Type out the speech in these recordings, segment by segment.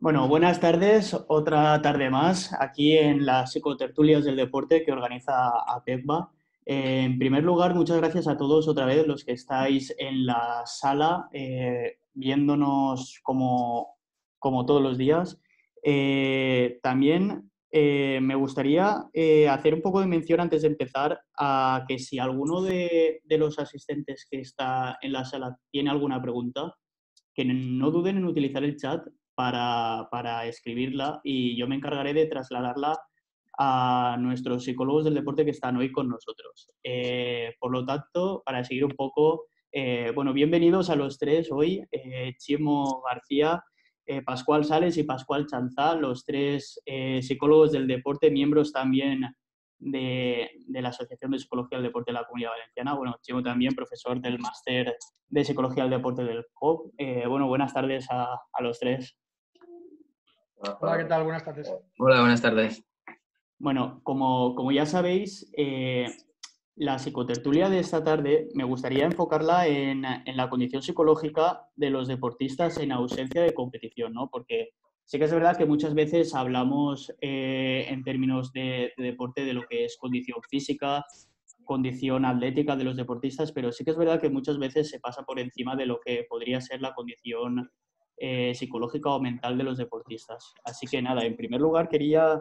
Bueno, buenas tardes, otra tarde más aquí en las psicotertulias del deporte que organiza APECBA. En primer lugar, muchas gracias a todos otra vez los que estáis en la sala viéndonos como todos los días. También me gustaría hacer un poco de mención antes de empezar a que si alguno de los asistentes que está en la sala tiene alguna pregunta, que no duden en utilizar el chat para escribirla y yo me encargaré de trasladarla a nuestros psicólogos del deporte que están hoy con nosotros. Por lo tanto, para seguir un poco, bueno, bienvenidos a los tres hoy, Chimo García, Pascual Sales y Pascual Chanzá, los tres psicólogos del deporte, miembros también de la Asociación de Psicología del Deporte de la Comunidad Valenciana. Bueno, Chimo también, profesor del máster de Psicología del Deporte del COP. Bueno, buenas tardes a los tres. Hola, ¿qué tal? Buenas tardes. Hola, buenas tardes. Bueno, como ya sabéis, la psicotertulia de esta tarde me gustaría enfocarla en la condición psicológica de los deportistas en ausencia de competición, ¿no? Porque sí que es verdad que muchas veces hablamos en términos de deporte de lo que es condición física, condición atlética de los deportistas, pero sí que es verdad que muchas veces se pasa por encima de lo que podría ser la condición psicológica o mental de los deportistas. Así que nada, en primer lugar quería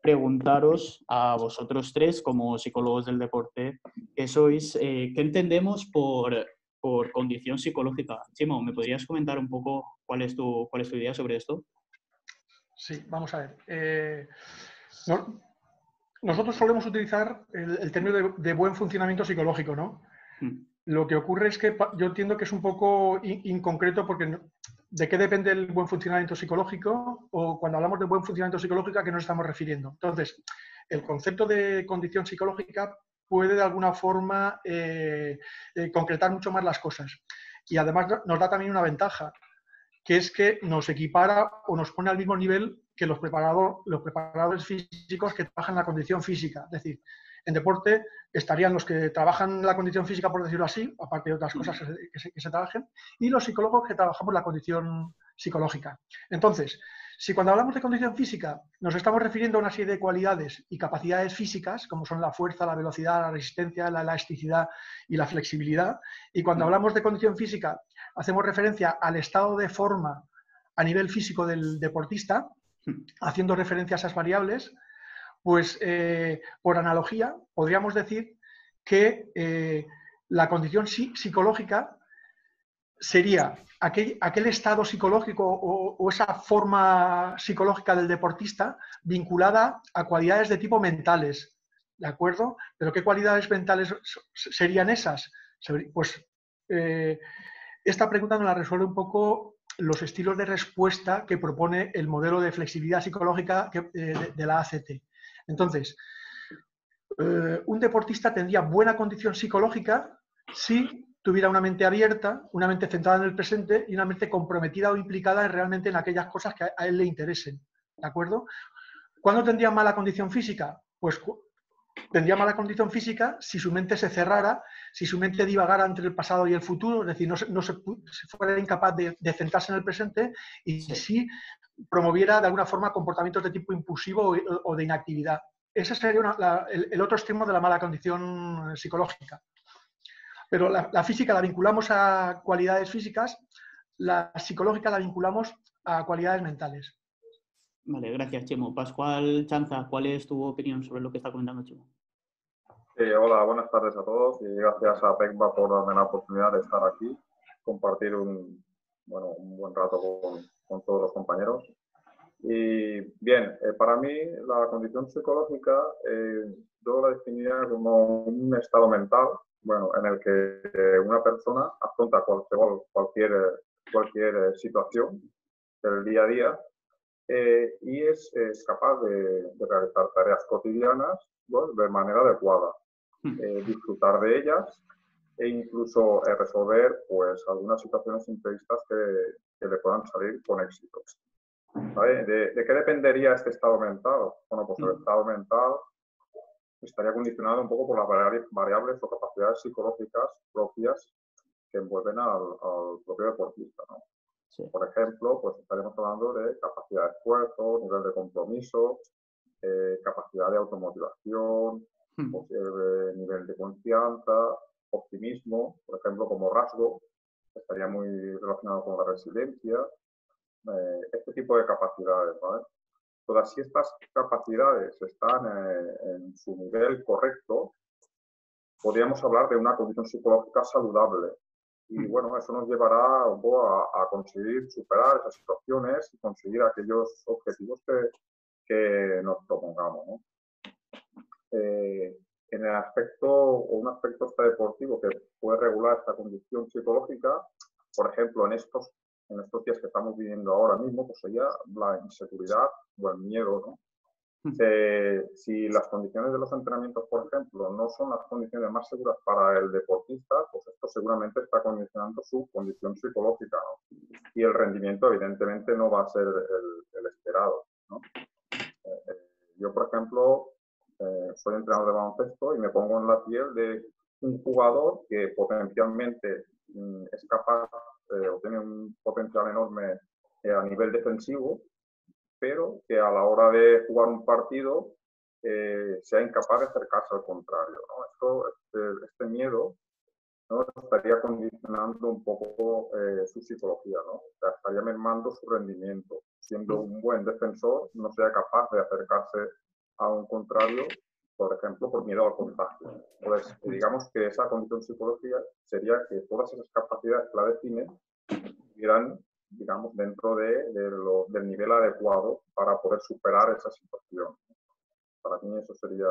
preguntaros a vosotros tres, como psicólogos del deporte que sois, ¿qué entendemos por condición psicológica? Chimo, ¿me podrías comentar un poco cuál es tu idea sobre esto? Sí, vamos a ver. Nosotros solemos utilizar el término de buen funcionamiento psicológico, ¿no? Mm. Lo que ocurre es que yo entiendo que es un poco inconcreto porque ¿de qué depende el buen funcionamiento psicológico? O cuando hablamos de buen funcionamiento psicológico, ¿a qué nos estamos refiriendo? Entonces, el concepto de condición psicológica puede de alguna forma concretar mucho más las cosas. Y además nos da también una ventaja, que es que nos equipara o nos pone al mismo nivel que los preparadores físicos que trabajan la condición física. Es decir, en deporte estarían los que trabajan la condición física, por decirlo así, aparte de otras cosas que se trabajen, y los psicólogos que trabajamos la condición psicológica. Entonces, si cuando hablamos de condición física nos estamos refiriendo a una serie de cualidades y capacidades físicas, como son la fuerza, la velocidad, la resistencia, la elasticidad y la flexibilidad, y cuando hablamos de condición física hacemos referencia al estado de forma a nivel físico del deportista, haciendo referencia a esas variables, pues por analogía podríamos decir que la condición psicológica sería aquel estado psicológico o esa forma psicológica del deportista vinculada a cualidades de tipo mentales, ¿de acuerdo? ¿Pero qué cualidades mentales serían esas? Pues esta pregunta nos la resuelve un poco los estilos de respuesta que propone el modelo de flexibilidad psicológica de la ACT. Entonces, un deportista tendría buena condición psicológica si tuviera una mente abierta, una mente centrada en el presente y una mente comprometida o implicada realmente en aquellas cosas que a él le interesen. ¿De acuerdo? ¿Cuándo tendría mala condición física? Pues tendría mala condición física si su mente se cerrara, si su mente divagara entre el pasado y el futuro, es decir, si fuera incapaz de centrarse en el presente y Sí. si promoviera de alguna forma comportamientos de tipo impulsivo o de inactividad. Ese sería el otro extremo de la mala condición psicológica. Pero la física la vinculamos a cualidades físicas, la psicológica la vinculamos a cualidades mentales. Vale, gracias, Chimo. Pascual Chanza, ¿cuál es tu opinión sobre lo que está comentando Chimo? Hola, buenas tardes a todos y gracias a PECBA por darme la oportunidad de estar aquí, compartir un buen rato con todos los compañeros. Y bien, para mí la condición psicológica yo la definiría como un estado mental, en el que una persona afronta cualquier situación del día a día y es capaz de realizar tareas cotidianas de manera adecuada. Disfrutar de ellas e incluso resolver pues algunas situaciones imprevistas que le puedan salir con éxito. ¿Vale? ¿De qué dependería este estado mental? Bueno, pues el estado mental estaría condicionado un poco por las variables o capacidades psicológicas propias que envuelven al propio deportista, ¿no? Sí. Por ejemplo, pues estaremos hablando de capacidad de esfuerzo, nivel de compromiso, capacidad de automotivación, nivel de confianza, optimismo, por ejemplo, como rasgo, estaría muy relacionado con la resiliencia, este tipo de capacidades, ¿vale? Todas estas capacidades están en su nivel correcto, podríamos hablar de una condición psicológica saludable. Y bueno, eso nos llevará un poco a conseguir superar esas situaciones y conseguir aquellos objetivos que nos propongamos, ¿no? En el aspecto, o un aspecto deportivo que puede regular esta condición psicológica, por ejemplo, en estos días que estamos viviendo ahora mismo, pues sería la inseguridad o el miedo, ¿no? Si las condiciones de los entrenamientos, por ejemplo, no son las condiciones más seguras para el deportista, pues esto seguramente está condicionando su condición psicológica, ¿no? Y el rendimiento, evidentemente, no va a ser el esperado, ¿no? Yo, por ejemplo, soy entrenador de baloncesto y me pongo en la piel de un jugador que potencialmente es capaz o tiene un potencial enorme a nivel defensivo, pero que a la hora de jugar un partido sea incapaz de hacer caso al contrario, ¿no? Este miedo, ¿no?, estaría condicionando un poco su psicología, ¿no? O sea, estaría mermando su rendimiento. Siendo un buen defensor, no sea capaz de acercarse a un contrario, por ejemplo, por miedo al contagio. Entonces, digamos que esa condición psicológica sería que todas esas capacidades que la definen estuvieran, digamos, dentro del nivel adecuado para poder superar esa situación. Para mí eso sería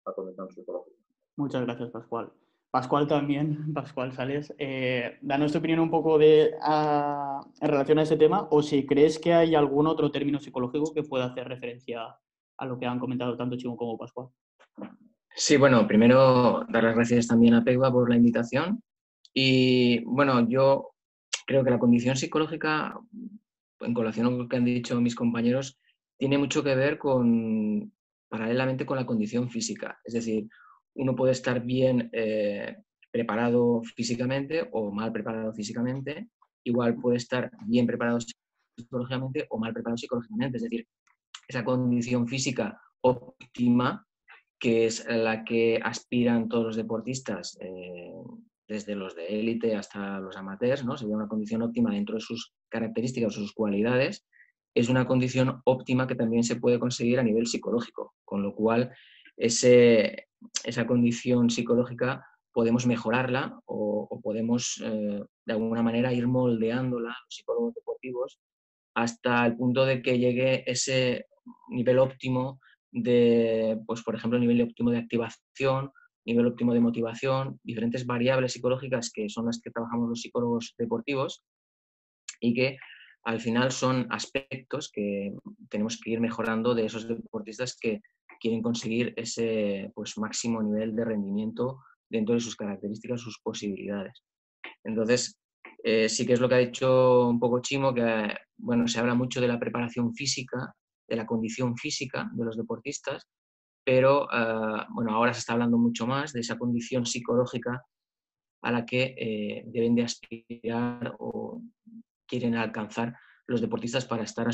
la condición psicológica. Muchas gracias, Pascual. Pascual también, Pascual Sales, danos tu opinión un poco en relación a ese tema, o si crees que hay algún otro término psicológico que pueda hacer referencia a lo que han comentado tanto Chimo como Pascual. Sí, bueno, primero dar las gracias también a Pegua por la invitación. Y bueno, yo creo que la condición psicológica, en colación con lo que han dicho mis compañeros, tiene mucho que ver paralelamente con la condición física. Es decir, uno puede estar bien preparado físicamente o mal preparado físicamente, igual puede estar bien preparado psicológicamente o mal preparado psicológicamente. Es decir, esa condición física óptima, que es la que aspiran todos los deportistas, desde los de élite hasta los amateurs, ¿no? Sería una condición óptima dentro de sus características o sus cualidades. Es una condición óptima que también se puede conseguir a nivel psicológico, con lo cual esa condición psicológica podemos mejorarla o podemos de alguna manera ir moldeándola los psicólogos deportivos hasta el punto de que llegue ese nivel óptimo pues por ejemplo, nivel óptimo de activación, nivel óptimo de motivación, diferentes variables psicológicas que son las que trabajamos los psicólogos deportivos y que al final son aspectos que tenemos que ir mejorando de esos deportistas que quieren conseguir ese pues máximo nivel de rendimiento dentro de sus características, sus posibilidades. Entonces, sí que es lo que ha dicho un poco Chimo, que bueno, se habla mucho de la preparación física, de la condición física de los deportistas, pero bueno, ahora se está hablando mucho más de esa condición psicológica a la que deben de aspirar o quieren alcanzar los deportistas para estar a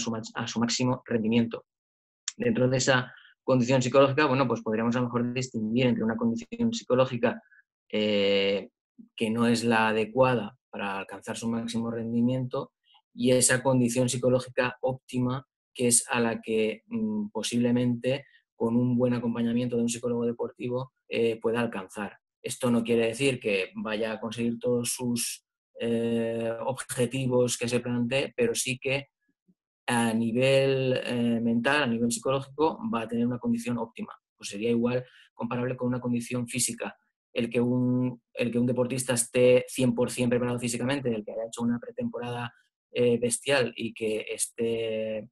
su máximo rendimiento. Dentro de esa condición psicológica, bueno, pues podríamos a lo mejor distinguir entre una condición psicológica que no es la adecuada para alcanzar su máximo rendimiento y esa condición psicológica óptima, que es a la que posiblemente con un buen acompañamiento de un psicólogo deportivo pueda alcanzar. Esto no quiere decir que vaya a conseguir todos sus objetivos que se plantee, pero sí que a nivel mental, a nivel psicológico, va a tener una condición óptima. Pues sería igual comparable con una condición física. El que un deportista esté 100% preparado físicamente, el que haya hecho una pretemporada bestial y que esté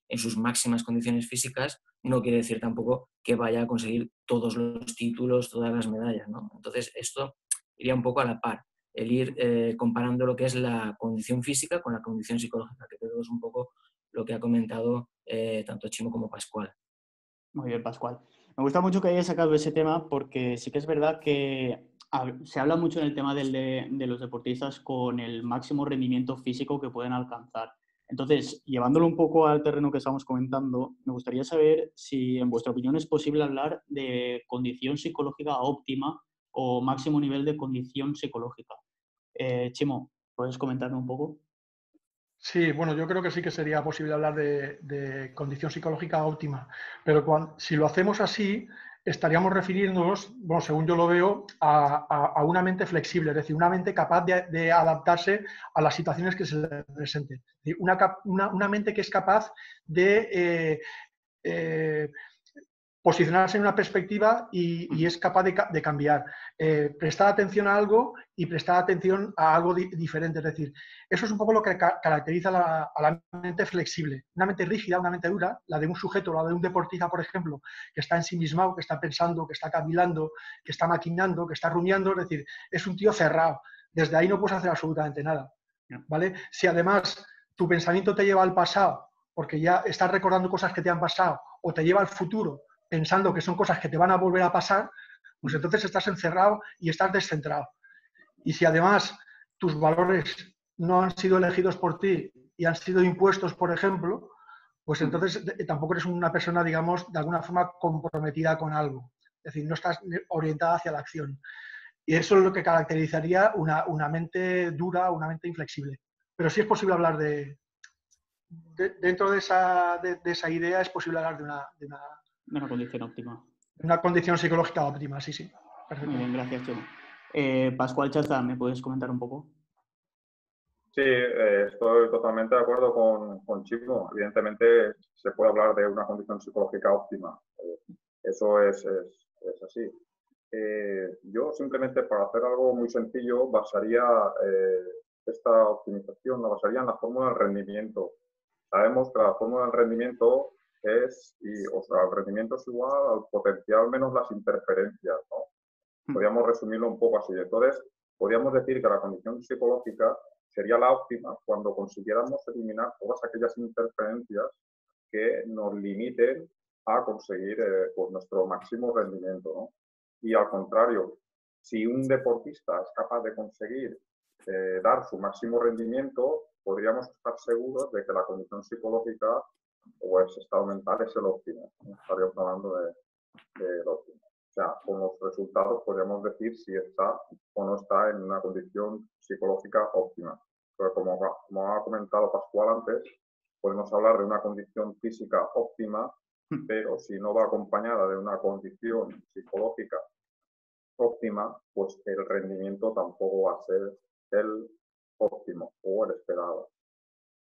en sus máximas condiciones físicas, no quiere decir tampoco que vaya a conseguir todos los títulos, todas las medallas, ¿no? Entonces, esto iría un poco a la par, el ir comparando lo que es la condición física con la condición psicológica, que creo que es un poco lo que ha comentado tanto Chimo como Pascual. Muy bien, Pascual. Me gusta mucho que hayas sacado ese tema porque sí que es verdad que se habla mucho en el tema de los deportistas con el máximo rendimiento físico que pueden alcanzar. Entonces, llevándolo un poco al terreno que estamos comentando, me gustaría saber si, en vuestra opinión, es posible hablar de condición psicológica óptima o máximo nivel de condición psicológica. Chimo, ¿puedes comentarme un poco? Sí, bueno, yo creo que sí que sería posible hablar de condición psicológica óptima, pero si lo hacemos así, estaríamos refiriéndonos, bueno, según yo lo veo, a una mente flexible, es decir, una mente capaz de adaptarse a las situaciones que se le presenten. Es decir, una mente que es capaz de posicionarse en una perspectiva y es capaz de cambiar, prestar atención a algo y prestar atención a algo diferente. Es decir, eso es un poco lo que caracteriza a la mente flexible. Una mente rígida, una mente dura, la de un sujeto, la de un deportista, por ejemplo, que está ensimismado, que está pensando, que está cavilando, que está maquinando, que está rumiando, es decir, es un tío cerrado. Desde ahí no puedes hacer absolutamente nada. ¿Vale? Si además tu pensamiento te lleva al pasado, porque ya estás recordando cosas que te han pasado, o te lleva al futuro, pensando que son cosas que te van a volver a pasar, pues entonces estás encerrado y estás descentrado. Y si además tus valores no han sido elegidos por ti y han sido impuestos, por ejemplo, pues entonces tampoco eres una persona, digamos, de alguna forma comprometida con algo. Es decir, no estás orientada hacia la acción. Y eso es lo que caracterizaría una mente dura, una mente inflexible. Pero sí es posible hablar dentro de esa idea, es posible hablar de Una condición óptima. una condición psicológica óptima, sí, sí. Muy Perfecto. bien, gracias, Chimo. Pascual Chaza, ¿me puedes comentar un poco? Sí, estoy totalmente de acuerdo con Chimo. Evidentemente se puede hablar de una condición psicológica óptima. Eso es así. Yo simplemente para hacer algo muy sencillo basaría esta optimización, la basaría en la fórmula del rendimiento. Sabemos que la fórmula del rendimiento o sea, el rendimiento es igual al potencial menos las interferencias, ¿no? Podríamos resumirlo un poco así. Entonces, podríamos decir que la condición psicológica sería la óptima cuando consiguiéramos eliminar todas aquellas interferencias que nos limiten a conseguir pues nuestro máximo rendimiento, ¿no? Y al contrario, si un deportista es capaz de conseguir dar su máximo rendimiento, podríamos estar seguros de que la condición psicológica o ese estado mental es el óptimo. Estaríamos hablando del óptimo. O sea, con los resultados podríamos decir si está o no está en una condición psicológica óptima. Pero como ha comentado Pascual antes, podemos hablar de una condición física óptima, pero si no va acompañada de una condición psicológica óptima, pues el rendimiento tampoco va a ser el óptimo o el esperado.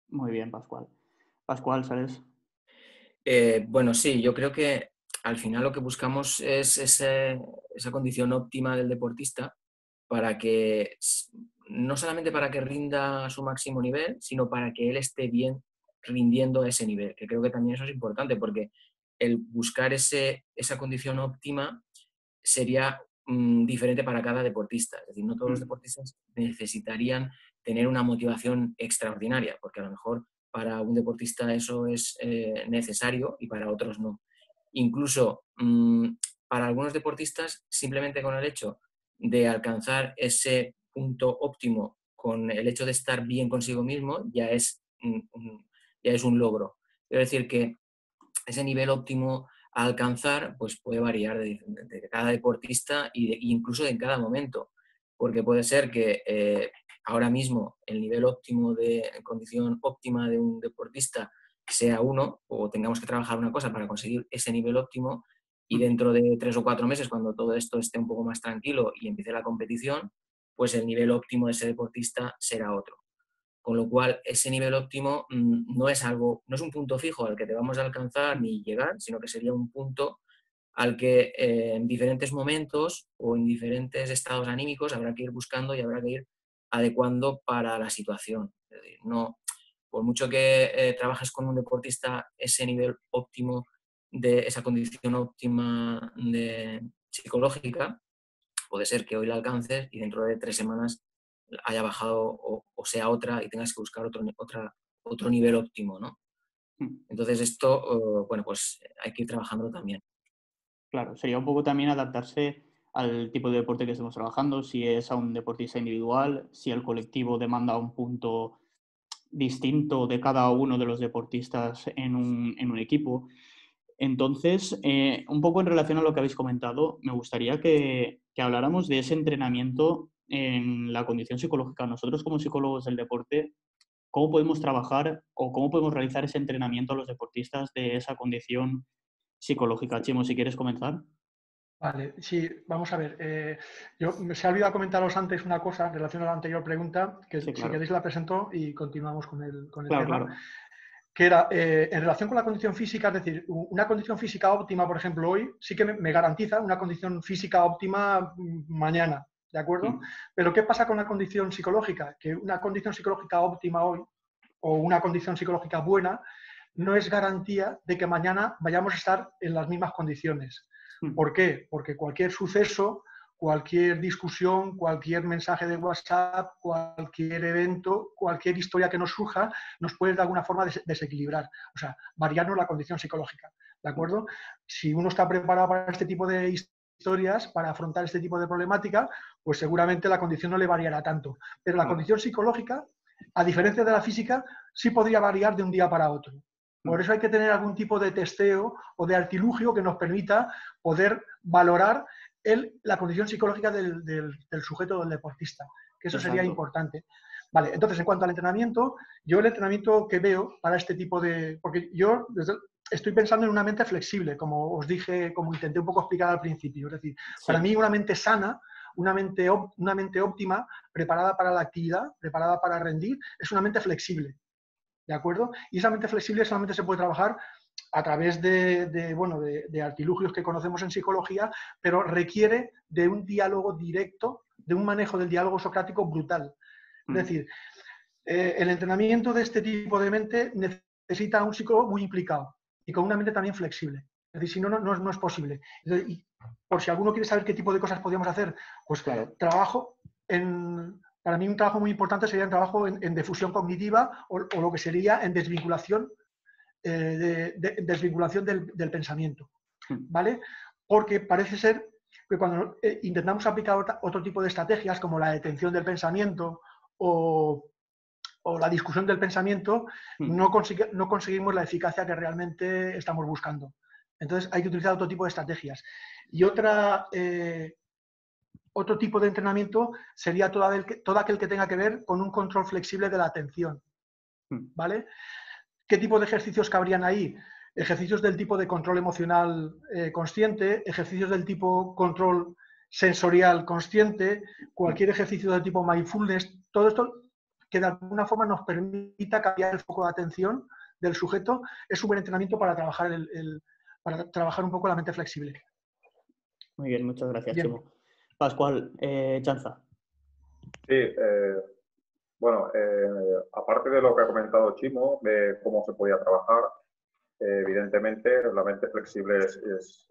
Muy bien, Pascual. Pascual, ¿sabes? Bueno, sí, yo creo que al final lo que buscamos es esa condición óptima del deportista para que, no solamente para que rinda a su máximo nivel, sino para que él esté bien rindiendo a ese nivel, que creo que también eso es importante, porque el buscar esa condición óptima sería diferente para cada deportista. Es decir, no todos los deportistas necesitarían tener una motivación extraordinaria, porque a lo mejor para un deportista eso es necesario y para otros no. Incluso para algunos deportistas, simplemente con el hecho de alcanzar ese punto óptimo, con el hecho de estar bien consigo mismo, ya es un logro. Quiero decir que ese nivel óptimo a alcanzar pues puede variar de cada deportista e incluso en cada momento, porque puede ser que ahora mismo el nivel óptimo de condición óptima de un deportista sea uno, o tengamos que trabajar una cosa para conseguir ese nivel óptimo, y dentro de 3 o 4 meses, cuando todo esto esté un poco más tranquilo y empiece la competición, pues el nivel óptimo de ese deportista será otro. Con lo cual, ese nivel óptimo no es un punto fijo al que te vamos a alcanzar ni llegar, sino que sería un punto al que en diferentes momentos o en diferentes estados anímicos habrá que ir buscando y habrá que ir adecuando para la situación. Es decir, no, por mucho que trabajes con un deportista, ese nivel óptimo de esa condición óptima psicológica, puede ser que hoy la alcances y dentro de 3 semanas haya bajado o sea otra y tengas que buscar otro nivel óptimo, ¿no? Entonces esto, bueno, pues hay que ir trabajándolo también. Claro, sería un poco también adaptarse al tipo de deporte que estemos trabajando, si es a un deportista individual, si el colectivo demanda un punto distinto de cada uno de los deportistas en un equipo. Entonces, un poco en relación a lo que habéis comentado, me gustaría que habláramos de ese entrenamiento en la condición psicológica. Nosotros como psicólogos del deporte, ¿cómo podemos trabajar o cómo podemos realizar ese entrenamiento a los deportistas de esa condición psicológica? Chimo, si quieres comenzar. Vale, sí, vamos a ver. Se ha olvidado comentaros antes una cosa en relación a la anterior pregunta, que Sí, si claro. queréis la presento y continuamos con el Claro, tema, claro. que era en relación con la condición física, es decir, una condición física óptima, por ejemplo, hoy sí que me garantiza una condición física óptima mañana, ¿de acuerdo? Pero ¿qué pasa con la condición psicológica? Que una condición psicológica óptima hoy o una condición psicológica buena no es garantía de que mañana vayamos a estar en las mismas condiciones. ¿Por qué? Porque cualquier suceso, cualquier discusión, cualquier mensaje de WhatsApp, cualquier evento, cualquier historia que nos surja, nos puede de alguna forma desequilibrar, o sea, variarnos la condición psicológica, ¿de acuerdo? Si uno está preparado para este tipo de historias, para afrontar este tipo de problemática, pues seguramente la condición no le variará tanto. Pero la condición psicológica, a diferencia de la física, sí podría variar de un día para otro. Por eso hay que tener algún tipo de testeo o de artilugio que nos permita poder valorar la condición psicológica del sujeto, del deportista, que eso sería Exacto. importante. Vale, entonces en cuanto al entrenamiento, yo el entrenamiento que veo para este tipo de... Porque yo estoy pensando en una mente flexible, como os dije, como intenté un poco explicar al principio. Es decir, para Sí. mí una mente sana, una mente óptima, preparada para la actividad, preparada para rendir, es una mente flexible. ¿De acuerdo? Y esa mente flexible solamente se puede trabajar a través de artilugios que conocemos en psicología, pero requiere de un diálogo directo, de un manejo del diálogo socrático brutal. Es decir, el entrenamiento de este tipo de mente necesita a un psicólogo muy implicado y con una mente también flexible. Es decir, si no, no es posible. Entonces, y por si alguno quiere saber qué tipo de cosas podríamos hacer, pues Claro. para mí un trabajo muy importante sería un trabajo en difusión cognitiva o lo que sería en desvinculación, desvinculación del pensamiento, ¿vale? Porque parece ser que cuando intentamos aplicar otro tipo de estrategias como la detención del pensamiento o la discusión del pensamiento, no conseguimos la eficacia que realmente estamos buscando. Entonces hay que utilizar otro tipo de estrategias. Y otro tipo de entrenamiento sería todo aquel que tenga que ver con un control flexible de la atención, ¿vale? ¿Qué tipo de ejercicios cabrían ahí? Ejercicios del tipo de control emocional consciente, ejercicios del tipo control sensorial consciente, cualquier ejercicio del tipo mindfulness, todo esto que de alguna forma nos permita cambiar el foco de atención del sujeto, es un buen entrenamiento para trabajar, para trabajar un poco la mente flexible. Muy bien, muchas gracias, Bien. Chimo. Pascual, Chanza. Sí, bueno, aparte de lo que ha comentado Chimo, de cómo se podía trabajar, evidentemente la mente flexible es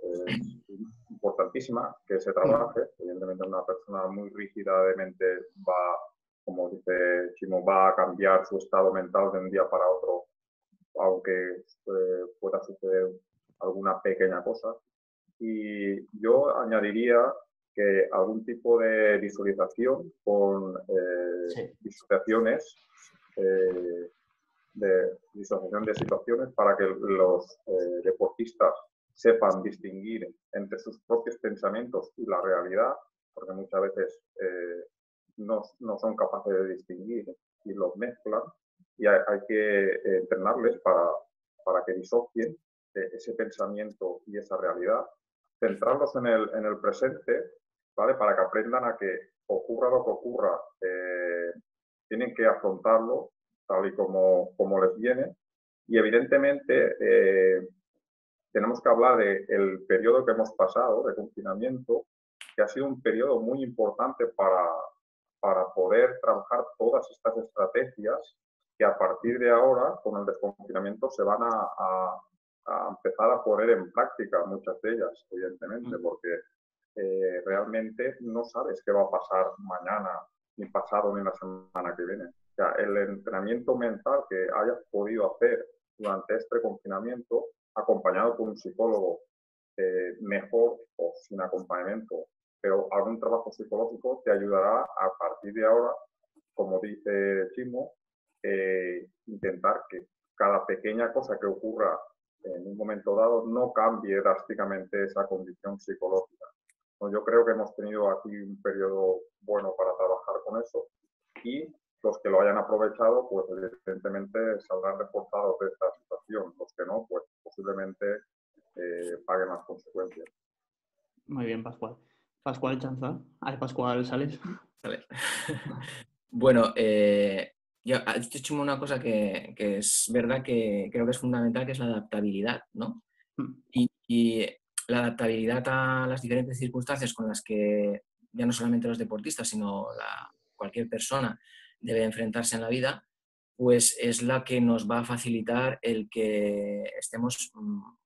importantísima que se trabaje. Evidentemente una persona muy rígida de mente va, como dice Chimo, va a cambiar su estado mental de un día para otro, aunque pueda suceder alguna pequeña cosa. Y yo añadiría que algún tipo de visualización con disociaciones, de disociación de situaciones para que los deportistas sepan distinguir entre sus propios pensamientos y la realidad, porque muchas veces no son capaces de distinguir y los mezclan, y hay que entrenarles para que disocien ese pensamiento y esa realidad, centrarlos en el presente, ¿vale? Para que aprendan a que ocurra lo que ocurra, tienen que afrontarlo tal y como les viene. Y evidentemente tenemos que hablar del periodo que hemos pasado de confinamiento, que ha sido un periodo muy importante para poder trabajar todas estas estrategias que a partir de ahora, con el desconfinamiento, se van a empezar a poner en práctica, muchas de ellas, evidentemente, porque realmente no sabes qué va a pasar mañana, ni pasado, ni la semana que viene. O sea, el entrenamiento mental que hayas podido hacer durante este confinamiento, acompañado por un psicólogo mejor o sin acompañamiento, pero algún trabajo psicológico te ayudará a partir de ahora, como dice Chimo, intentar que cada pequeña cosa que ocurra en un momento dado no cambie drásticamente esa condición psicológica. Yo creo que hemos tenido aquí un periodo bueno para trabajar con eso y los que lo hayan aprovechado, pues evidentemente saldrán reforzados de esta situación. Los que no, pues posiblemente paguen las consecuencias. Muy bien, Pascual. Pascual Chanza. Ay, Pascual Sales. Vale. Bueno, yo has dicho una cosa que es verdad que creo que es fundamental, que es la adaptabilidad, ¿no? Y la adaptabilidad a las diferentes circunstancias con las que ya no solamente los deportistas, sino cualquier persona debe enfrentarse en la vida, pues es la que nos va a facilitar el que estemos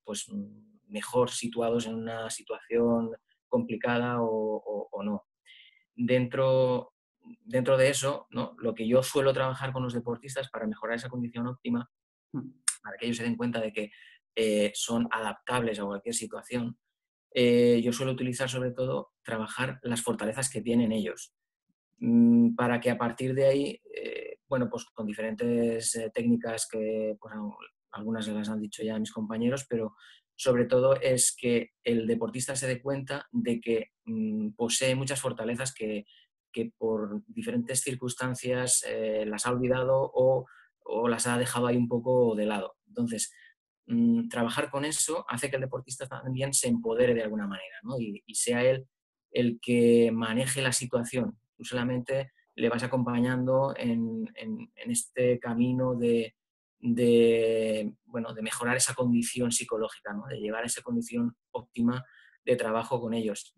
pues, mejor situados en una situación complicada o no. Dentro de eso, ¿no? Lo que yo suelo trabajar con los deportistas para mejorar esa condición óptima, para que ellos se den cuenta de que son adaptables a cualquier situación, yo suelo utilizar sobre todo trabajar las fortalezas que tienen ellos, para que a partir de ahí, bueno, pues con diferentes técnicas que pues, algunas de las han dicho ya mis compañeros, pero sobre todo es que el deportista se dé cuenta de que posee muchas fortalezas que por diferentes circunstancias las ha olvidado o las ha dejado ahí un poco de lado. Entonces, trabajar con eso hace que el deportista también se empodere de alguna manera, ¿no? Y sea él el que maneje la situación. Tú solamente le vas acompañando en este camino de mejorar esa condición psicológica, ¿no? De llevar esa condición óptima de trabajo con ellos.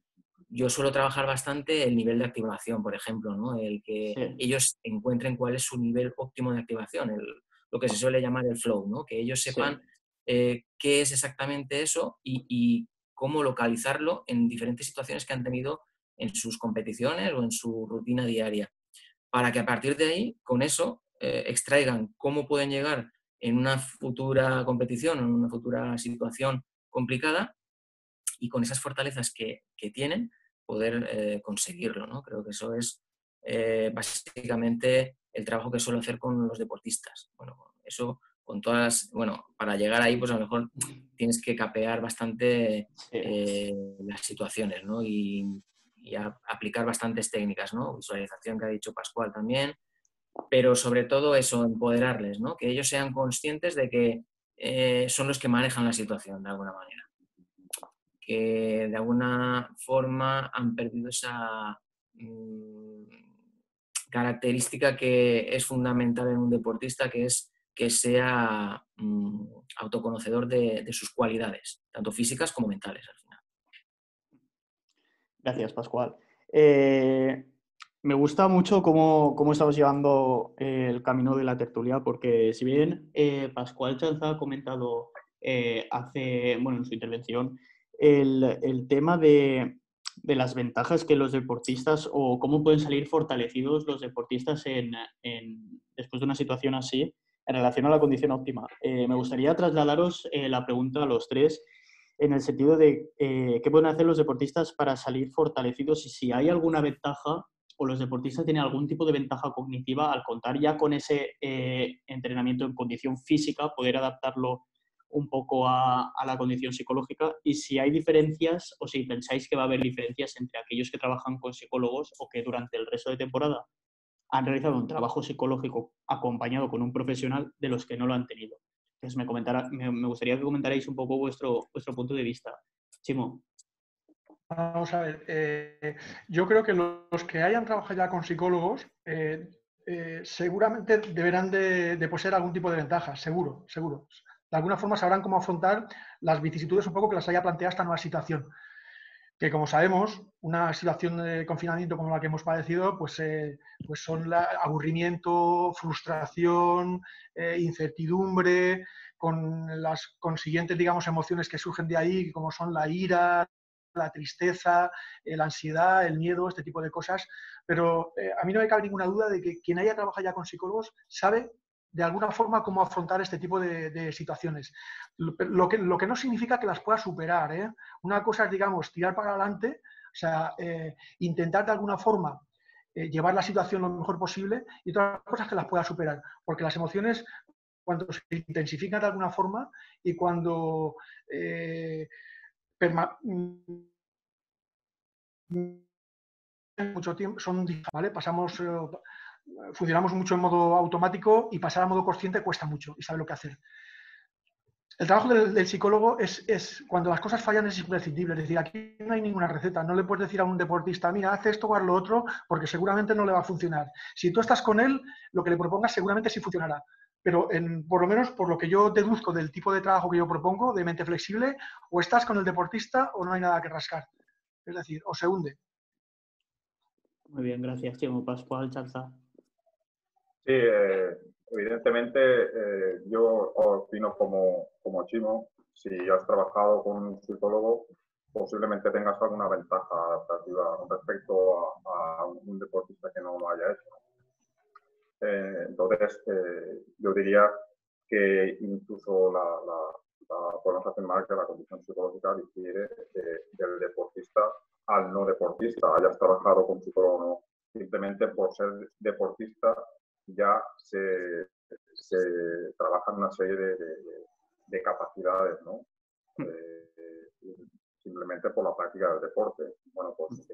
Yo suelo trabajar bastante el nivel de activación, por ejemplo, ¿no? El que ellos encuentren cuál es su nivel óptimo de activación, lo que se suele llamar el flow, ¿no? Que ellos sepan qué es exactamente eso y cómo localizarlo en diferentes situaciones que han tenido en sus competiciones o en su rutina diaria, para que a partir de ahí, con eso, extraigan cómo pueden llegar en una futura competición o en una futura situación complicada y con esas fortalezas que tienen poder conseguirlo, ¿no? Creo que eso es básicamente el trabajo que suelo hacer con los deportistas. Bueno, eso con todas, bueno, para llegar ahí pues a lo mejor tienes que capear bastante las situaciones, ¿no? Y aplicar bastantes técnicas, ¿no? Visualización que ha dicho Pascual también, pero sobre todo eso, empoderarles, ¿no? Que ellos sean conscientes de que son los que manejan la situación de alguna manera, que de alguna forma han perdido esa característica que es fundamental en un deportista, que es que sea autoconocedor de sus cualidades, tanto físicas como mentales al final. Gracias, Pascual. Me gusta mucho cómo estamos llevando el camino de la tertulia, porque si bien Pascual Chanza ha comentado en su intervención el tema de las ventajas que los deportistas o cómo pueden salir fortalecidos los deportistas después de una situación así en relación a la condición óptima. Me gustaría trasladaros la pregunta a los tres en el sentido de qué pueden hacer los deportistas para salir fortalecidos y si hay alguna ventaja o los deportistas tienen algún tipo de ventaja cognitiva al contar ya con ese entrenamiento en condición física, poder adaptarlo un poco a la condición psicológica y si hay diferencias o si pensáis que va a haber diferencias entre aquellos que trabajan con psicólogos o que durante el resto de temporada han realizado un trabajo psicológico acompañado con un profesional de los que no lo han tenido. Entonces me gustaría que comentarais un poco vuestro punto de vista. Chimo. Vamos a ver, yo creo que los que hayan trabajado ya con psicólogos seguramente deberán de poseer algún tipo de ventaja, seguro, seguro. De alguna forma sabrán cómo afrontar las vicisitudes un poco que les haya planteado esta nueva situación. Que como sabemos, una situación de confinamiento como la que hemos padecido, pues son aburrimiento, frustración, incertidumbre, con las consiguientes, digamos, emociones que surgen de ahí, como son la ira, la tristeza, la ansiedad, el miedo, este tipo de cosas. Pero a mí no me cabe ninguna duda de que quien haya trabajado ya con psicólogos sabe de alguna forma cómo afrontar este tipo de situaciones. Lo que no significa que las pueda superar, ¿eh? Una cosa es, digamos, tirar para adelante, o sea, intentar de alguna forma llevar la situación lo mejor posible y otras cosas que las pueda superar, porque las emociones cuando se intensifican de alguna forma y cuando mucho tiempo son, ¿vale? Funcionamos mucho en modo automático y pasar a modo consciente cuesta mucho y sabe lo que hacer. El trabajo del psicólogo es cuando las cosas fallan es imprescindible, es decir, aquí no hay ninguna receta, no le puedes decir a un deportista, mira, haz esto o haz lo otro, porque seguramente no le va a funcionar. Si tú estás con él, lo que le propongas seguramente sí funcionará, pero por lo menos por lo que yo deduzco del tipo de trabajo que yo propongo, de mente flexible, o estás con el deportista o no hay nada que rascar, es decir, o se hunde. Muy bien, gracias, Chimo. Pascual, Charza. Sí, evidentemente yo opino como Chimo. Si has trabajado con un psicólogo, posiblemente tengas alguna ventaja adaptativa con respecto a un deportista que no lo haya hecho. Entonces, yo diría que incluso podemos afirmar que la condición psicológica difiere del deportista al no deportista. Hayas trabajado con psicólogo o no, simplemente por ser deportista ya se trabajan una serie de capacidades, ¿no? Simplemente por la práctica del deporte. Bueno, pues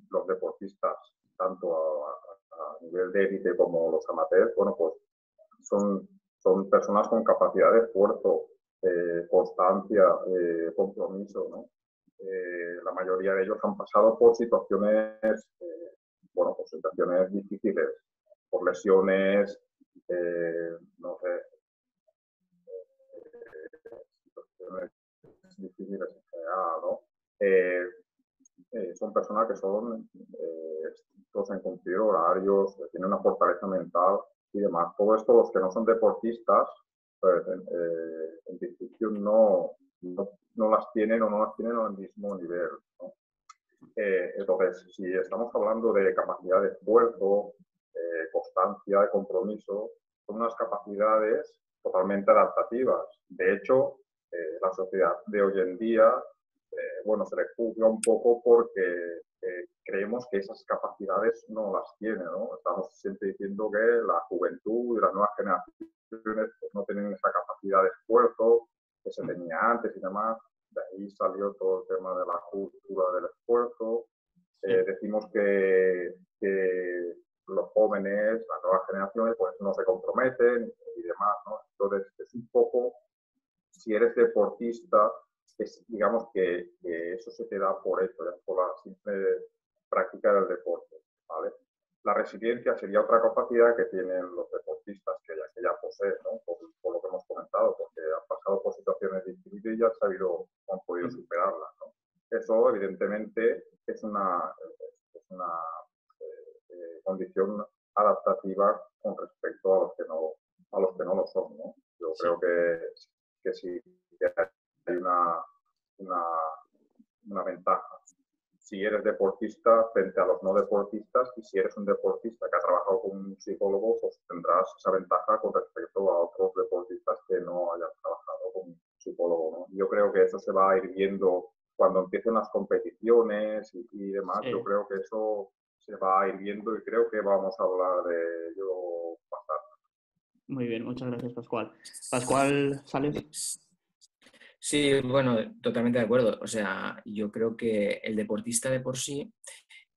los deportistas, tanto a nivel de élite como los amateurs, bueno, pues son personas con capacidad de esfuerzo, constancia, compromiso, ¿no? La mayoría de ellos han pasado por situaciones, bueno, pues situaciones difíciles, por lesiones, no sé, situaciones difíciles en general, ¿no? Son personas que son estrictos en cumplir horarios, tienen una fortaleza mental y demás. Todo esto, los que no son deportistas, pues, en principio no las tienen o no las tienen al mismo nivel, ¿no? Entonces, si estamos hablando de capacidad de esfuerzo, constancia, de compromiso, son unas capacidades totalmente adaptativas. De hecho, la sociedad de hoy en día, bueno, se le juzga un poco porque creemos que esas capacidades no las tiene, ¿no? Estamos siempre diciendo que la juventud y las nuevas generaciones pues, no tienen esa capacidad de esfuerzo que se tenía antes y demás. De ahí salió todo el tema de la cultura del esfuerzo. Decimos que los jóvenes, las nuevas generaciones, pues no se comprometen y demás, ¿no? Entonces, es un poco, si eres deportista, digamos que eso se te da por hecho, por la simple práctica del deporte, ¿vale? La resiliencia sería otra capacidad que tienen los deportistas que ya poseen, ¿no? Por lo que hemos comentado, porque han pasado por situaciones difíciles y ya han podido superarlas, ¿no? Eso, evidentemente, es una condición adaptativa con respecto a los que no lo son, ¿no? Yo creo que sí que hay una ventaja. Si eres deportista frente a los no deportistas, y si eres un deportista que ha trabajado con un psicólogo, pues tendrás esa ventaja con respecto a otros deportistas que no hayan trabajado con un psicólogo, ¿no? Yo creo que eso se va a ir viendo cuando empiecen las competiciones y demás. Sí. Yo creo que eso se va a ir viendo y creo que vamos a hablar de ello pasar. Muy bien, muchas gracias, Pascual. Pascual, ¿sales? Sí, bueno, totalmente de acuerdo. O sea, yo creo que el deportista de por sí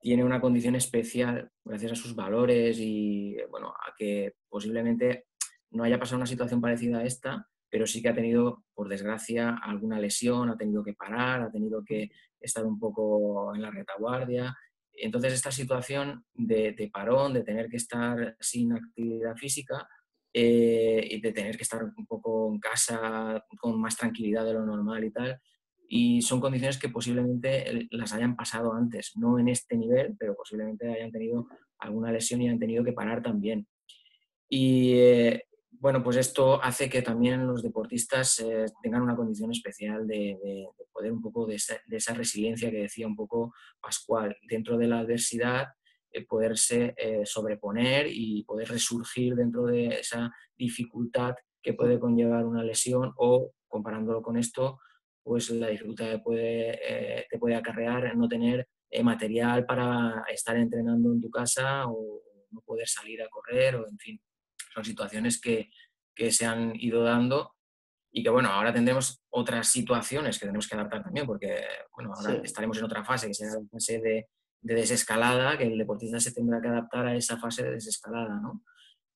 tiene una condición especial gracias a sus valores y, bueno, a que posiblemente no haya pasado una situación parecida a esta, pero sí que ha tenido, por desgracia, alguna lesión, ha tenido que parar, ha tenido que estar un poco en la retaguardia. Entonces, esta situación de parón, de tener que estar sin actividad física, y de tener que estar un poco en casa con más tranquilidad de lo normal y tal. Y son condiciones que posiblemente las hayan pasado antes, no en este nivel, pero posiblemente hayan tenido alguna lesión y hayan tenido que parar también. Y bueno, pues esto hace que también los deportistas tengan una condición especial de poder un poco de esa resiliencia que decía un poco Pascual, dentro de la adversidad, poderse sobreponer y poder resurgir dentro de esa dificultad que puede conllevar una lesión o, comparándolo con esto, pues la dificultad te puede acarrear no tener material para estar entrenando en tu casa o no poder salir a correr, o en fin, son situaciones que se han ido dando y que, bueno, ahora tendremos otras situaciones que tenemos que adaptar también, porque, bueno, ahora estaremos en otra fase, que será la fase de desescalada, que el deportista se tendrá que adaptar a esa fase de desescalada, ¿no?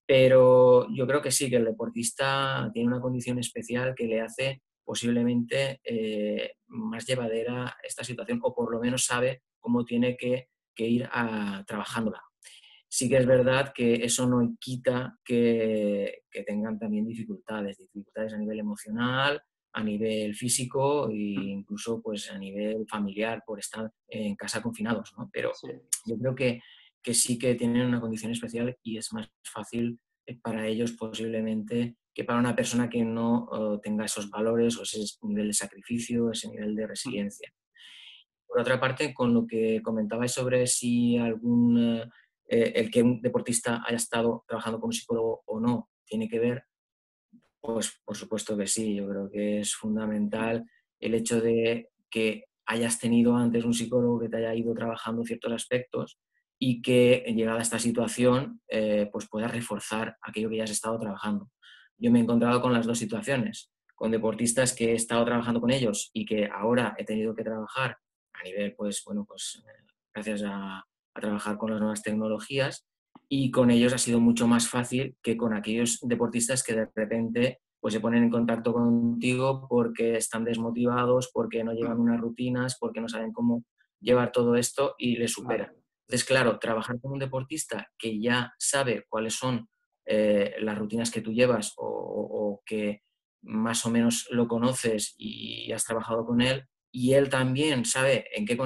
Pero yo creo que sí, que el deportista tiene una condición especial que le hace posiblemente más llevadera esta situación, o por lo menos sabe cómo tiene que ir trabajándola. Sí que es verdad que eso no quita que tengan también dificultades a nivel emocional, a nivel físico e incluso pues, a nivel familiar por estar en casa confinados, ¿no? Pero yo creo que sí que tienen una condición especial y es más fácil para ellos posiblemente que para una persona que no tenga esos valores o ese nivel de sacrificio, ese nivel de resiliencia. Por otra parte, con lo que comentabais sobre si el que un deportista haya estado trabajando con un psicólogo o no tiene que ver, pues por supuesto que sí. Yo creo que es fundamental el hecho de que hayas tenido antes un psicólogo que te haya ido trabajando ciertos aspectos y que llegada a esta situación pues puedas reforzar aquello que ya has estado trabajando. Yo me he encontrado con las dos situaciones, con deportistas que he estado trabajando con ellos y que ahora he tenido que trabajar a nivel, pues bueno, pues gracias a trabajar con las nuevas tecnologías, y con ellos ha sido mucho más fácil que con aquellos deportistas que de repente pues, se ponen en contacto contigo porque están desmotivados, porque no llevan unas rutinas, porque no saben cómo llevar todo esto y les supera. Entonces, claro, trabajar con un deportista que ya sabe cuáles son las rutinas que tú llevas o que más o menos lo conoces y has trabajado con él, y él también sabe en qué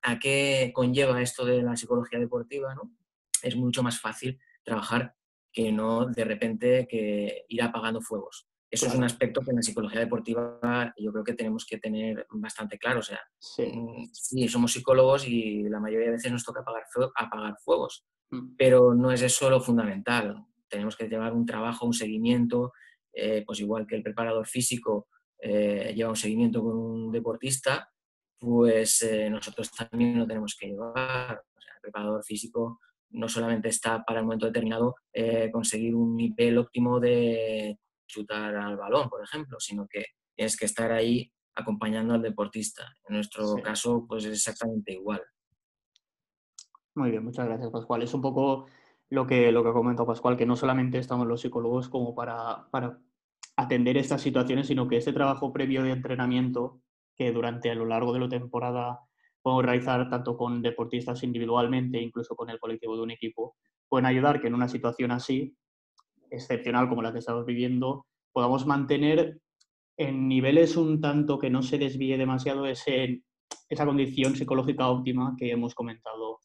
a qué conlleva esto de la psicología deportiva, ¿no? Es mucho más fácil trabajar que no de repente que ir apagando fuegos. Eso es un aspecto que en la psicología deportiva yo creo que tenemos que tener bastante claro. O sea, sí, somos psicólogos y la mayoría de veces nos toca apagar fuegos, pero no es eso lo fundamental. Tenemos que llevar un trabajo, un seguimiento, pues igual que el preparador físico lleva un seguimiento con un deportista, pues nosotros también lo tenemos que llevar. O sea, el preparador físico no solamente está para el momento determinado conseguir un nivel óptimo de chutar al balón, por ejemplo, sino que tienes que estar ahí acompañando al deportista. En nuestro caso, pues es exactamente igual. Muy bien, muchas gracias, Pascual. Es un poco lo que ha comentado Pascual, que no solamente estamos los psicólogos como para atender estas situaciones, sino que este trabajo previo de entrenamiento que durante a lo largo de la temporada podemos realizar tanto con deportistas individualmente, incluso con el colectivo de un equipo, pueden ayudar que en una situación así, excepcional como la que estamos viviendo, podamos mantener en niveles un tanto que no se desvíe demasiado esa condición psicológica óptima que hemos comentado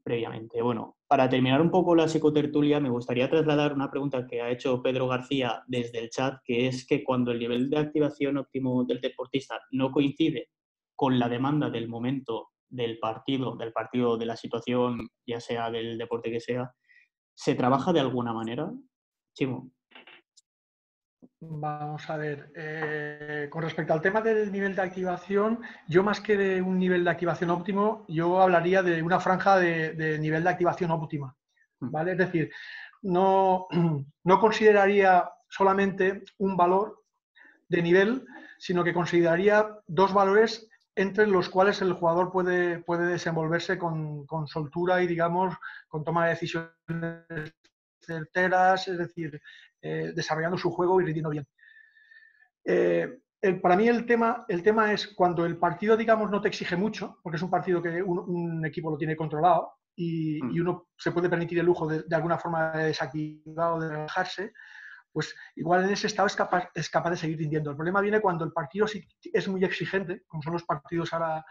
previamente. Bueno, para terminar un poco la psicotertulia, me gustaría trasladar una pregunta que ha hecho Pedro García desde el chat, que es que cuando el nivel de activación óptimo del deportista no coincide con la demanda del momento del partido, de la situación, ya sea del deporte que sea, ¿se trabaja de alguna manera? Chimo. Vamos a ver, con respecto al tema del nivel de activación, yo más que de un nivel de activación óptimo, yo hablaría de una franja de nivel de activación óptima, ¿vale? Es decir, no consideraría solamente un valor de nivel, sino que consideraría dos valores entre los cuales el jugador puede desenvolverse con soltura y, digamos, con toma de decisiones certeras, es decir, desarrollando su juego y rindiendo bien. Para mí el tema es cuando el partido, digamos, no te exige mucho, porque es un partido que un equipo lo tiene controlado y uno se puede permitir el lujo de alguna forma de desactivar o de relajarse, pues igual en ese estado es capaz de seguir rindiendo. El problema viene cuando el partido sí es muy exigente, como son los partidos ahora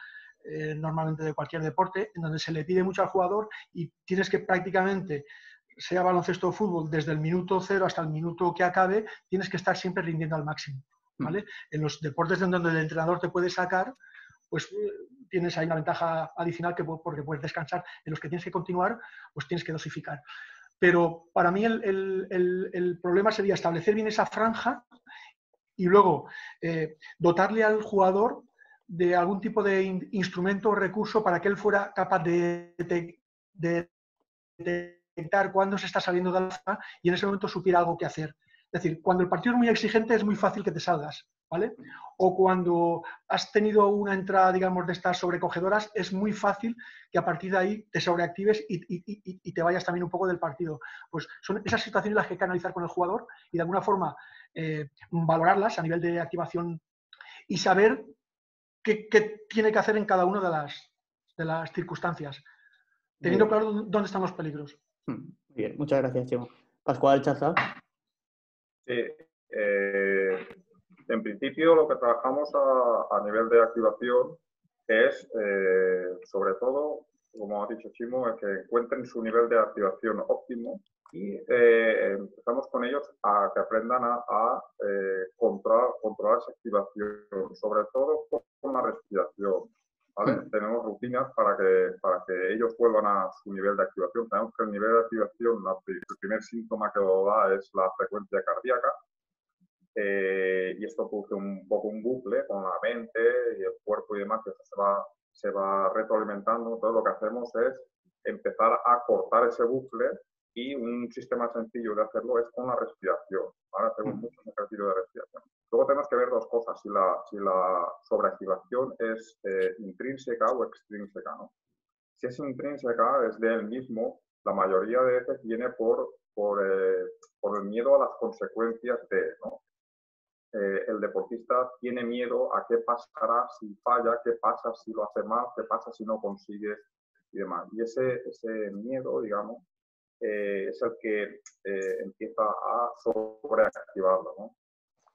normalmente de cualquier deporte, en donde se le pide mucho al jugador y tienes que prácticamente, sea baloncesto o fútbol, desde el minuto 0 hasta el minuto que acabe, tienes que estar siempre rindiendo al máximo, ¿vale? En los deportes donde el entrenador te puede sacar, pues tienes ahí una ventaja adicional porque puedes descansar. En los que tienes que continuar, pues tienes que dosificar. Pero para mí el problema sería establecer bien esa franja y luego dotarle al jugador de algún tipo de instrumento o recurso para que él fuera capaz de detectar cuándo se está saliendo de la zona y en ese momento supiera algo que hacer. Es decir, cuando el partido es muy exigente es muy fácil que te salgas, ¿vale? O cuando has tenido una entrada, digamos, de estas sobrecogedoras, es muy fácil que a partir de ahí te sobreactives y te vayas también un poco del partido. Pues son esas situaciones las que hay que analizar con el jugador y de alguna forma valorarlas a nivel de activación y saber qué tiene que hacer en cada una de las circunstancias, teniendo claro dónde están los peligros. Muy bien, muchas gracias, Chimo. Pascual, Chaza. Sí, en principio lo que trabajamos a nivel de activación es, sobre todo, como ha dicho Chimo, es que encuentren su nivel de activación óptimo y empezamos con ellos a que aprendan a controlar esa activación, sobre todo con la respiración. ¿Vale? Tenemos rutinas para que ellos vuelvan a su nivel de activación. Sabemos que el nivel de activación, el primer síntoma que lo da es la frecuencia cardíaca. Y esto produce un poco un bucle con la mente y el cuerpo y demás, que eso se va retroalimentando. Entonces lo que hacemos es empezar a cortar ese bucle y un sistema sencillo de hacerlo es con la respiración. ¿Vale? Hacemos muchos ejercicios de respiración. Luego tenemos que ver dos cosas, si la sobreactivación es intrínseca o extrínseca, ¿no? Si es intrínseca, es de él mismo, la mayoría de veces viene por el miedo a las consecuencias de, ¿no? El deportista tiene miedo a qué pasará si falla, qué pasa si lo hace mal, qué pasa si no consigues y demás. Y ese miedo, digamos, es el que empieza a sobreactivarlo, ¿no?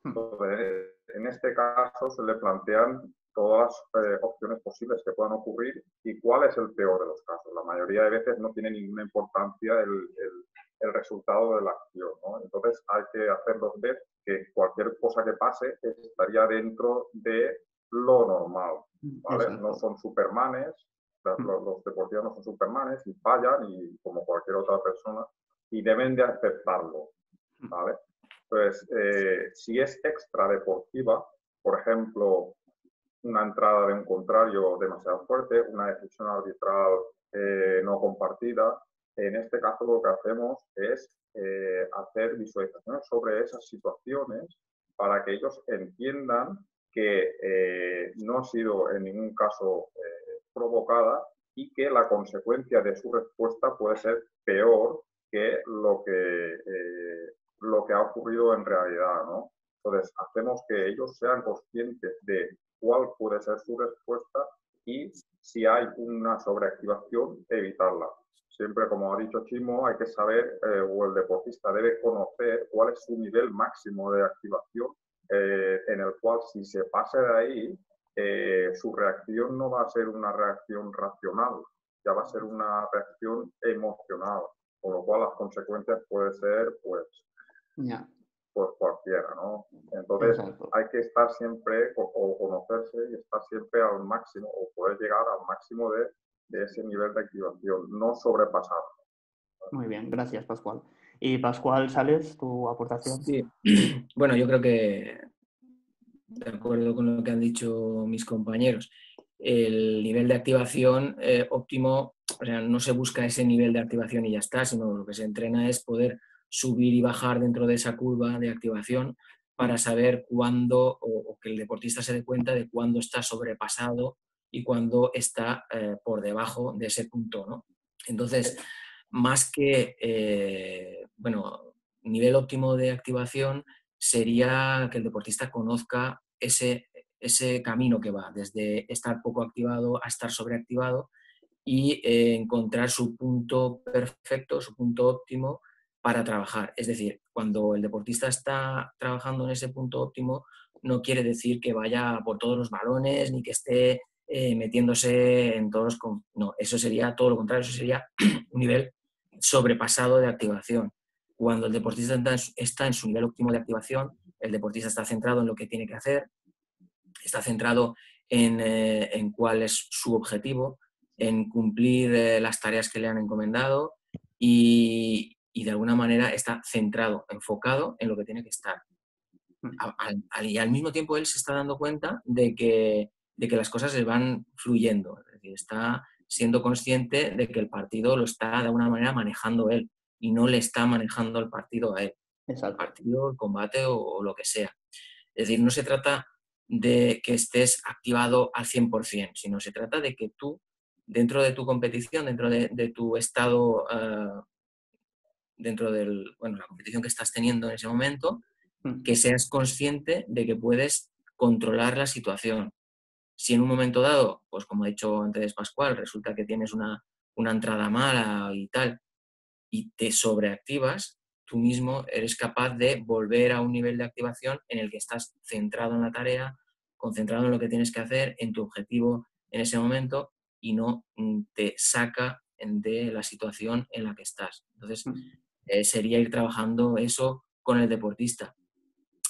Entonces, en este caso se le plantean todas las opciones posibles que puedan ocurrir y cuál es el peor de los casos. La mayoría de veces no tiene ninguna importancia el resultado de la acción, ¿no? Entonces hay que hacerlos ver que cualquier cosa que pase estaría dentro de lo normal, ¿vale? Exacto. No son supermanes, los deportistas no son supermanes y fallan y como cualquier otra persona y deben de aceptarlo, ¿vale? Entonces, si es extradeportiva, por ejemplo, una entrada de un contrario demasiado fuerte, una decisión arbitral no compartida, en este caso lo que hacemos es hacer visualizaciones sobre esas situaciones para que ellos entiendan que no ha sido en ningún caso provocada y que la consecuencia de su respuesta puede ser peor que lo que ha ocurrido en realidad, ¿no? Entonces, hacemos que ellos sean conscientes de cuál puede ser su respuesta y si hay una sobreactivación, evitarla. Siempre, como ha dicho Chimo, hay que saber, o el deportista debe conocer cuál es su nivel máximo de activación, en el cual si se pasa de ahí, su reacción no va a ser una reacción racional, ya va a ser una reacción emocional, con lo cual las consecuencias pueden ser, pues cualquiera, ¿no? Entonces, exacto, hay que estar siempre, o conocerse y estar siempre al máximo, o poder llegar al máximo de ese nivel de activación, no sobrepasar. Muy bien, gracias, Pascual. Y Pascual Sales, tu aportación. Sí, bueno, yo creo que, de acuerdo con lo que han dicho mis compañeros, el nivel de activación óptimo, o sea, no se busca ese nivel de activación y ya está, sino lo que se entrena es poder subir y bajar dentro de esa curva de activación para saber cuándo, o que el deportista se dé cuenta de cuándo está sobrepasado y cuándo está por debajo de ese punto, ¿no? Entonces, más que, nivel óptimo de activación sería que el deportista conozca ese camino que va, desde estar poco activado a estar sobreactivado y encontrar su punto perfecto, su punto óptimo para trabajar. Es decir, cuando el deportista está trabajando en ese punto óptimo, no quiere decir que vaya por todos los balones ni que esté metiéndose en todos los... No, eso sería todo lo contrario, eso sería un nivel sobrepasado de activación. Cuando el deportista está en su nivel óptimo de activación, el deportista está centrado en lo que tiene que hacer, está centrado en cuál es su objetivo, en cumplir las tareas que le han encomendado y de alguna manera está centrado, enfocado en lo que tiene que estar. Y al mismo tiempo él se está dando cuenta de que de que las cosas se van fluyendo. Es decir, está siendo consciente de que el partido lo está de alguna manera manejando él y no le está manejando el partido a él. El partido, el combate o lo que sea. Es decir, no se trata de que estés activado al 100%, sino se trata de que tú, dentro de tu competición, dentro de tu estado, dentro de la competición que estás teniendo en ese momento, que seas consciente de que puedes controlar la situación. Si en un momento dado, pues como ha dicho antes Pascual, resulta que tienes una entrada mala y tal, y te sobreactivas, tú mismo eres capaz de volver a un nivel de activación en el que estás centrado en la tarea, concentrado en lo que tienes que hacer, en tu objetivo en ese momento, y no te saca de la situación en la que estás. Entonces, sería ir trabajando eso con el deportista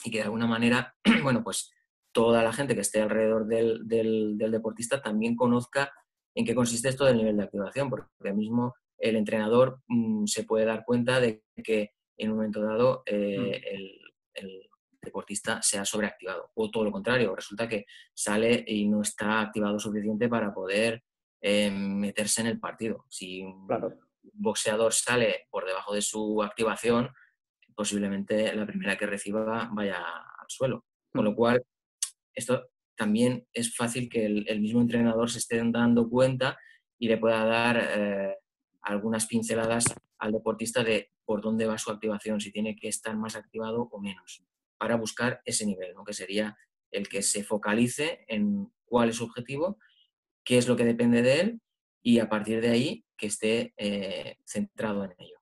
y que de alguna manera, bueno, pues toda la gente que esté alrededor del deportista también conozca en qué consiste esto del nivel de activación, porque mismo el entrenador se puede dar cuenta de que en un momento dado el deportista se ha sobreactivado, o todo lo contrario, resulta que sale y no está activado suficiente para poder meterse en el partido. Si un boxeador sale por debajo de su activación, posiblemente la primera que reciba vaya al suelo. Con lo cual, esto también es fácil que el mismo entrenador se esté dando cuenta y le pueda dar algunas pinceladas al deportista de por dónde va su activación, si tiene que estar más activado o menos, para buscar ese nivel, ¿no? Que sería el que se focalice en cuál es su objetivo, qué es lo que depende de él y a partir de ahí que esté centrado en ello.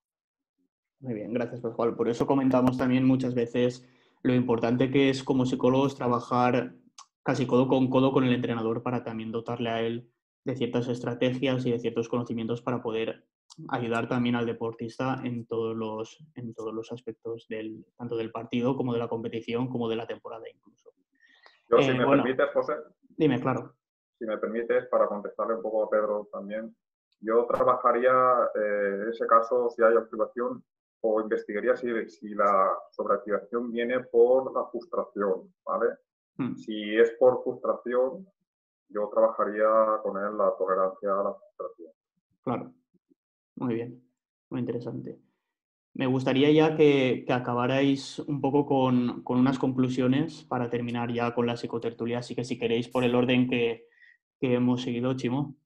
Muy bien, gracias, Pascual. Por eso comentamos también muchas veces lo importante que es como psicólogos trabajar casi codo con el entrenador para también dotarle a él de ciertas estrategias y de ciertos conocimientos para poder ayudar también al deportista en todos los aspectos tanto del partido como de la competición como de la temporada incluso. Yo, si me permites, José. Dime, claro. Si me permites, para contestarle un poco a Pedro también, yo trabajaría en ese caso si hay activación o investigaría si la sobreactivación viene por la frustración, ¿vale? Si es por frustración, yo trabajaría con él la tolerancia a la frustración. Claro, muy bien, muy interesante. Me gustaría ya que acabarais un poco con unas conclusiones para terminar ya con la psicotertulia, así que si queréis por el orden que hemos seguido, Chimo.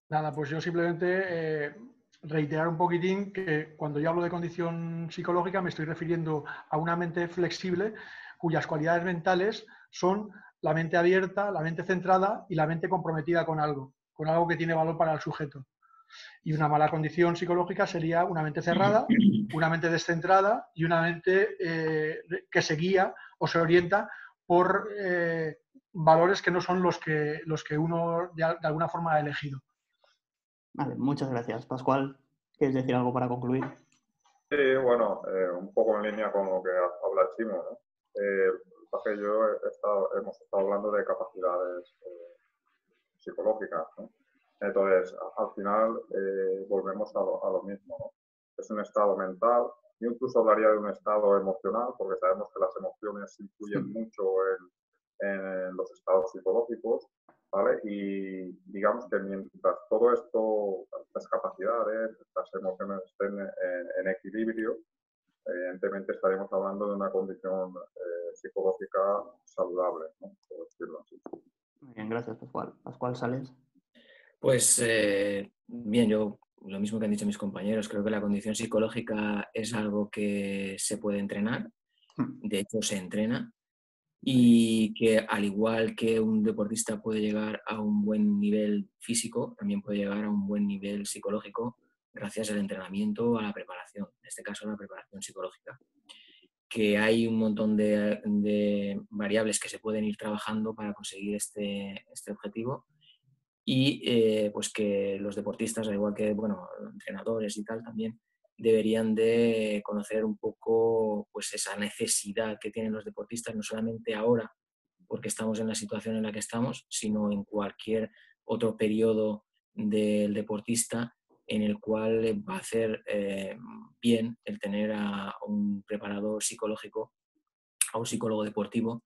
Nada, pues yo simplemente reiterar un poquitín que cuando yo hablo de condición psicológica me estoy refiriendo a una mente flexible cuyas cualidades mentales son la mente abierta, la mente centrada y la mente comprometida con algo que tiene valor para el sujeto. Y una mala condición psicológica sería una mente cerrada, una mente descentrada y una mente que se guía o se orienta por valores que no son los que uno de alguna forma ha elegido. Vale, muchas gracias. Pascual, ¿quieres decir algo para concluir? Sí, bueno, un poco en línea con lo que habla Chimo, ¿no? Porque hemos estado hablando de capacidades psicológicas, ¿no? Entonces, al final volvemos a lo mismo, ¿no? Es un estado mental. Yo incluso hablaría de un estado emocional, porque sabemos que las emociones influyen mucho en los estados psicológicos, ¿vale? Y digamos que mientras todo esto, estas capacidades, estas emociones estén en equilibrio, evidentemente estaremos hablando de una condición psicológica saludable, ¿no? Por decirlo así. Muy bien, gracias, Pascual. Pascual, ¿sales? Pues bien, yo lo mismo que han dicho mis compañeros, creo que la condición psicológica es algo que se puede entrenar, de hecho se entrena, y que al igual que un deportista puede llegar a un buen nivel físico, también puede llegar a un buen nivel psicológico gracias al entrenamiento, a la preparación, en este caso a la preparación psicológica. Que hay un montón de variables que se pueden ir trabajando para conseguir este objetivo y pues que los deportistas, al igual que bueno, entrenadores y tal, también deberían de conocer un poco pues esa necesidad que tienen los deportistas, no solamente ahora porque estamos en la situación en la que estamos, sino en cualquier otro periodo del deportista en el cual va a hacer bien el tener a un preparador psicológico, a un psicólogo deportivo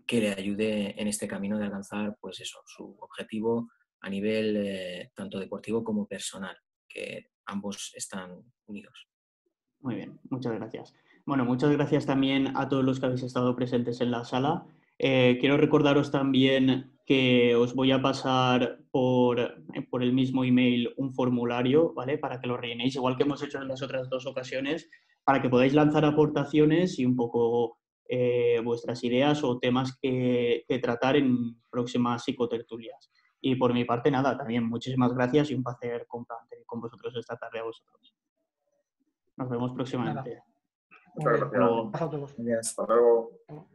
que le ayude en este camino de alcanzar, pues eso, su objetivo a nivel tanto deportivo como personal, que ambos están unidos. Muy bien, muchas gracias. Bueno, muchas gracias también a todos los que habéis estado presentes en la sala. Quiero recordaros también que os voy a pasar por el mismo email un formulario, ¿vale? Para que lo rellenéis, igual que hemos hecho en las otras 2 ocasiones, para que podáis lanzar aportaciones y un poco vuestras ideas o temas que tratar en próximas psicotertulias. Y por mi parte, nada, también muchísimas gracias y un placer compartir con vosotros esta tarde a vosotros. Nos vemos próximamente. Nada. Muy bien. Muchas gracias. Gracias a todos. Gracias. Hasta luego.